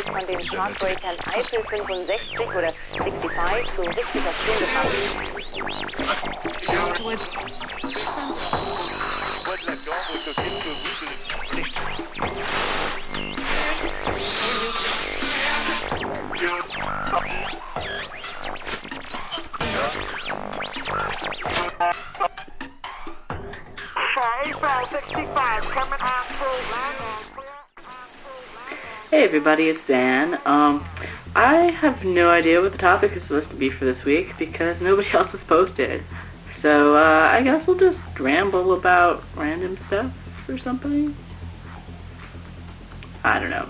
ist von den Chartbreakern Eiffel 65 oder 65 so richtig auf Stunde gefahren. Hey everybody, it's Dan. I have no idea what the topic is supposed to be for this week because nobody else has posted. So, I guess we'll just ramble about random stuff or something. I don't know.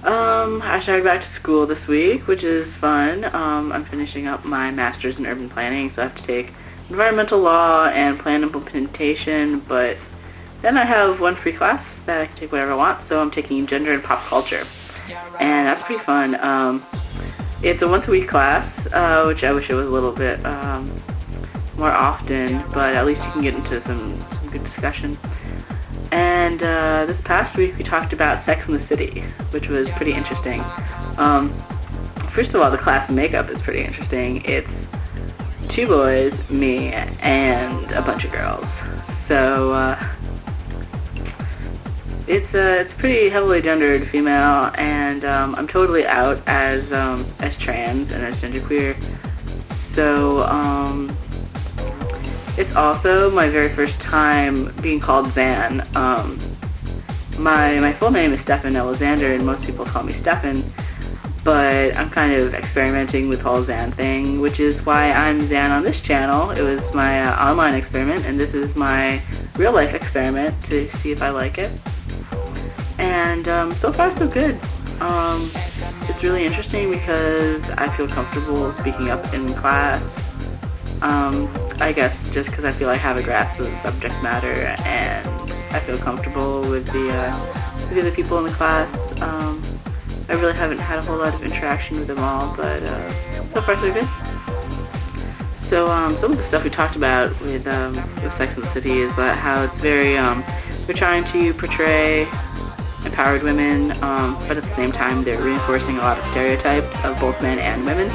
I started back to school this week, which is fun. I'm finishing up my master's in urban planning, so I have to take environmental law and plan implementation, but then I have one free class that I can take whatever I want, so I'm taking gender and pop culture. And that's pretty fun. It's a once-a-week class, which I wish it was a little bit more often, but at least you can get into some good discussion. And this past week we talked about Sex and the City, which was pretty interesting. First of all, the class makeup is pretty interesting. It's 2 boys, me, and a bunch of girls. So it's pretty heavily gendered female, and I'm totally out as trans and as genderqueer. So it's also my very first time being called Zan. My full name is Stefan Alexander, and most people call me Stefan, but I'm kind of experimenting with the whole Zan thing, which is why I'm Zan on this channel. It was my online experiment, and this is my real-life experiment to see if I like it. And so far so good. It's really interesting because I feel comfortable speaking up in class. I guess just because I feel I have a grasp of the subject matter, and I feel comfortable with the other people in the class. I really haven't had a whole lot of interaction with them all, but so far so good. So some of the stuff we talked about with Sex and the City is about how it's very they're trying to portray empowered women, but at the same time they're reinforcing a lot of stereotypes of both men and women.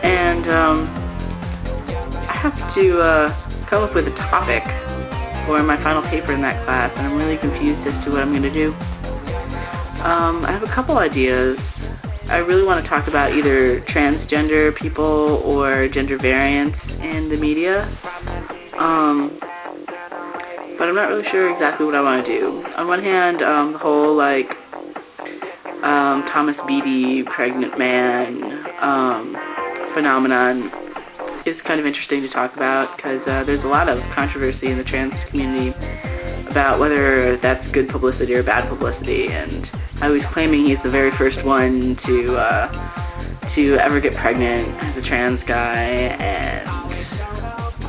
And I have to come up with a topic for my final paper in that class, and I'm really confused as to what I'm going to do. I have a couple ideas. I really want to talk about either transgender people or gender variance in the media. But I'm not really sure exactly what I want to do. On one hand, the whole, Thomas Beatty, pregnant man, phenomenon is kind of interesting to talk about because there's a lot of controversy in the trans community about whether that's good publicity or bad publicity, and how he's claiming he's the very first one to ever get pregnant as a trans guy, and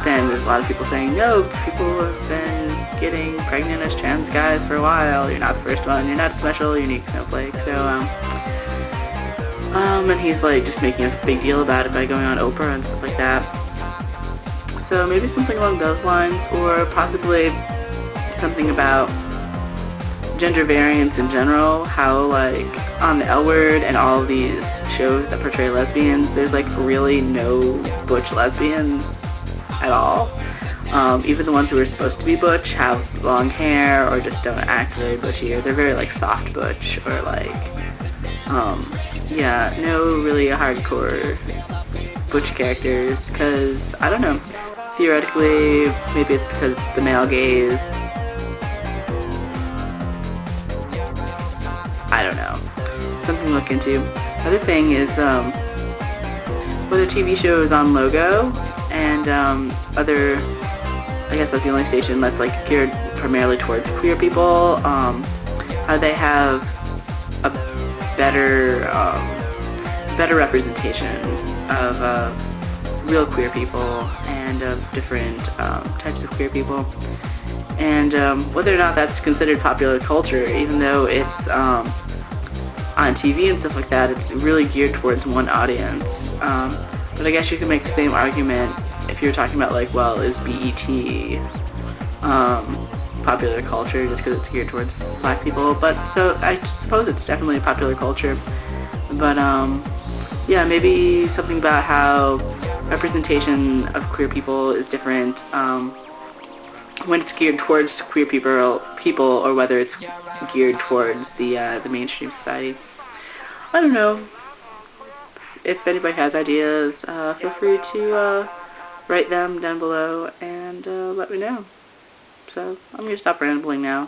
then there's a lot of people saying, no, people have been getting pregnant as trans guys for a while, you're not the first one, you're not a special, unique snowflake. So, and he's just making a big deal about it by going on Oprah and stuff like that. So maybe something along those lines, or possibly something about gender variance in general, how on the L Word and all of these shows that portray lesbians, there's really no butch lesbians at all. Even the ones who are supposed to be butch have long hair or just don't act very butchy, or they're very soft butch, or no really hardcore butch characters, because I don't know, theoretically maybe it's because the male gaze, I don't know, something to look into. Other thing is whether TV show is on Logo and other, I guess that's the only station that's geared primarily towards queer people, how they have a better representation of real queer people and of different types of queer people, and whether or not that's considered popular culture, even though it's on TV and stuff like that, it's really geared towards one audience. But I guess you could make the same argument if you're talking about well, is BET popular culture just because it's geared towards black people, but so I suppose it's definitely a popular culture. But yeah, maybe something about how representation of queer people is different when it's geared towards queer people or whether it's geared towards the mainstream society. I don't know. If anybody has ideas, feel free to write them down below and let me know. So I'm going to stop rambling now.